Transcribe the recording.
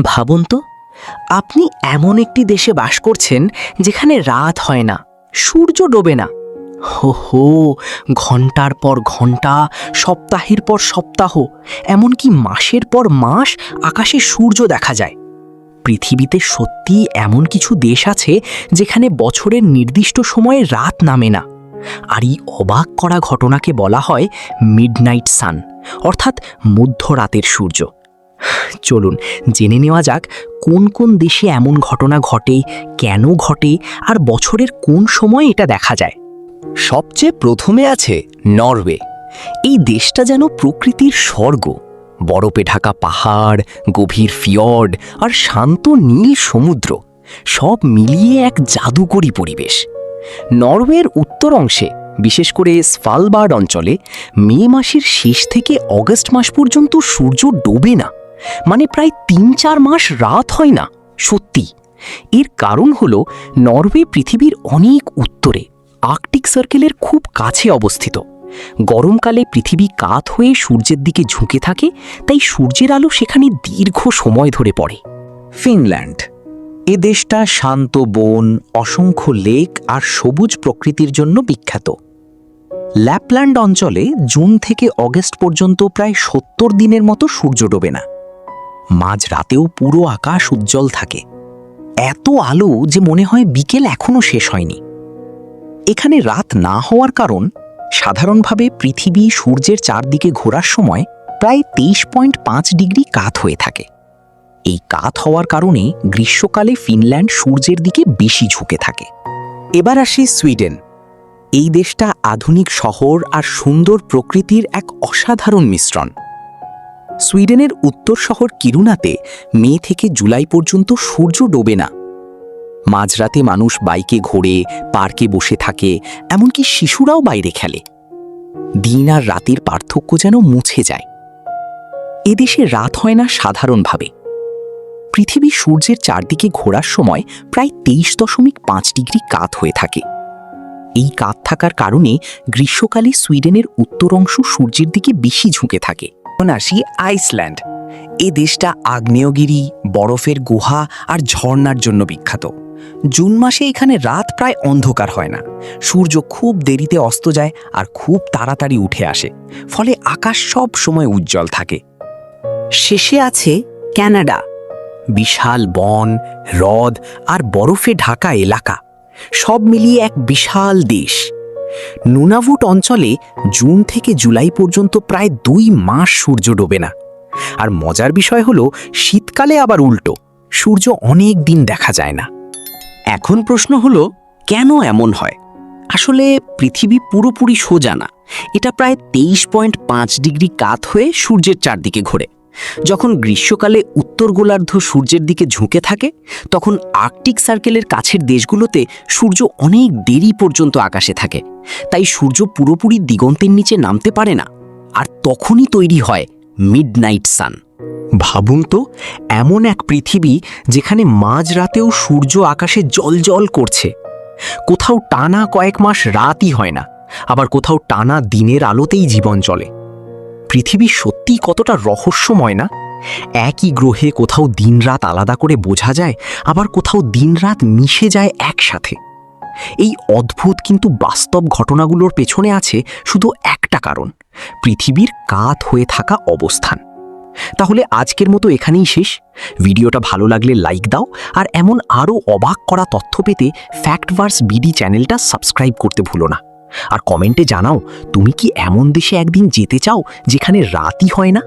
ভাবুন তো, আপনি এমন একটি দেশে বাস করছেন যেখানে রাত হয় না, সূর্য ডোবে না। হো হো, ঘন্টার পর ঘন্টা, সপ্তাহের পর সপ্তাহ, এমনকি মাসের পর মাস আকাশে সূর্য দেখা যায়। পৃথিবীতে সত্যি এমন কিছু দেশ আছে যেখানে বছরের নির্দিষ্ট সময়ে রাত নামে না। আর এই অবাক করা ঘটনাকে বলা হয় মিডনাইট সান, অর্থাৎ মধ্যরাতের সূর্য। চলুন জেনে নেওয়া যাক কোন কোন দেশে এমন ঘটনা ঘটে, কেন ঘটে, আর বছরের কোন সময় এটা দেখা যায়। সবচেয়ে প্রথমে আছে নরওয়ে। এই দেশটা যেন প্রকৃতির স্বর্গ। বরফে ঢাকা পাহাড়, গভীর ফিয়র্ড আর শান্ত নীল সমুদ্র, সব মিলিয়ে এক জাদুকরী পরিবেশ। নরওয়ের উত্তর অংশে, বিশেষ করে স্ভালবার্ড অঞ্চলে, মে মাসের শেষ থেকে অগস্ট মাস পর্যন্ত সূর্য ডোবে না, মানে প্রায় ৩-৪ মাস রাত হয় না। সত্যি, এর কারণ হলো নরওয়ে পৃথিবীর অনেক উত্তরে, আর্কটিক সার্কেলের খুব কাছে অবস্থিত। গরমকালে পৃথিবী কাত হয়ে সূর্যের দিকে ঝুঁকে থাকে, তাই সূর্যের আলো সেখানে দীর্ঘ সময় ধরে পড়ে। ফিনল্যান্ড। এ দেশটা শান্ত বন, অসংখ্য লেক আর সবুজ প্রকৃতির জন্য বিখ্যাত। ল্যাপল্যান্ড অঞ্চলে জুন থেকে অগস্ট পর্যন্ত প্রায় ৭০ দিনের মতো সূর্য ডোবে না। মাঝরাতেও পুরো আকাশ উজ্জ্বল থাকে, এত আলো যে মনে হয় বিকেল এখনো শেষ হয়নি। এখানে রাত না হওয়ার কারণ, সাধারণভাবে পৃথিবী সূর্যের চারদিকে ঘোরার সময় প্রায় ২৩.৫ ডিগ্রি কাত হয়ে থাকে। এই কাত হওয়ার কারণে গ্রীষ্মকালে ফিনল্যান্ড সূর্যের দিকে বেশি ঝুঁকে থাকে। এবার আসি সুইডেন। এই দেশটা আধুনিক শহর আর সুন্দর প্রকৃতির এক অসাধারণ মিশ্রণ। সুইডেনের উত্তর শহর কিরুনাতে মে থেকে জুলাই পর্যন্ত সূর্য ডোবে না। মাঝরাতে মানুষ বাইকে ঘোরে, পার্কে বসে থাকে, এমনকি শিশুরাও বাইরে খেলে। দিন আর রাতের পার্থক্য যেন মুছে যায়। এদেশে রাত হয় না সাধারণভাবে। পৃথিবী সূর্যের চারদিকে ঘোরার সময় প্রায় ২৩.৫ ডিগ্রি কাত হয়ে থাকে। এই কাত থাকার কারণে গ্রীষ্মকালে সুইডেনের উত্তর অংশ সূর্যের দিকে বেশি ঝুঁকে থাকে। এখন আসি আইসল্যান্ড। এ দেশটা আগ্নেয়গিরি, বরফের গুহা আর ঝর্ণার জন্য বিখ্যাত। জুন মাসে এখানে রাত প্রায় অন্ধকার হয় না, সূর্য খুব দেরিতে অস্ত যায় আর খুব তাড়াতাড়ি উঠে আসে, ফলে আকাশ সব সময় উজ্জ্বল থাকে। শেষে আছে কানাডা। বিশাল বন, হ্রদ আর বরফে ঢাকা এলাকা, সব মিলিয়ে এক বিশাল দেশ। নুনাভুট অঞ্চলে জুন থেকে জুলাই পর্যন্ত প্রায় ২ মাস সূর্য ডোবে না। আর মজার বিষয় হলো, শীতকালে আবার উল্টো, সূর্য অনেক দিন দেখা যায় না। এখন প্রশ্ন হলো, কেন এমন হয়? আসলে পৃথিবী পুরোপুরি সোজা না, এটা প্রায় ২৩.৫ ডিগ্রি কাত হয়ে সূর্যের চারদিকে ঘোরে। যখন গ্রীষ্মকালে উত্তর গোলার্ধ সূর্যের দিকে ঝুঁকে থাকে, তখন আর্কটিক সার্কেলের কাছের দেশগুলোতে সূর্য অনেক দেরি পর্যন্ত আকাশে থাকে, তাই সূর্য পুরোপুরি দিগন্তের নিচে নামতে পারে না। আর তখনই তৈরি হয় মিডনাইট সান। ভাবুন তো, এমন এক পৃথিবী যেখানে মাঝরাতেও সূর্য আকাশে জ্বলজ্বল করছে। কোথাও টানা কয়েক মাস রাতই হয় না, আবার কোথাও টানা দিনের আলোতেই জীবন চলে। পৃথিবী সত্যিই কতটা রহস্যময় না? একই গ্রহে কোথাও দিনরাত আলাদা করে বোঝা যায়, আবার কোথাও দিনরাত মিশে যায় একসাথে। এই অদ্ভুত কিন্তু বাস্তব ঘটনাগুলোর পেছনে আছে শুধু একটা কারণ: পৃথিবীর কাত হয়ে থাকা অবস্থান। তাহলে আজকের মতো এখানেই শেষ। ভিডিওটা ভালো লাগলে লাইক দাও, আর এমন আরও অবাক করা তথ্য পেতে ফ্যাক্টভার্স বিডি চ্যানেলটা সাবস্ক্রাইব করতে ভুলো না। আর কমেন্টে জানাও, তুমি কি এমন দেশে একদিন যেতে চাও যেখানে রাতই হয় না?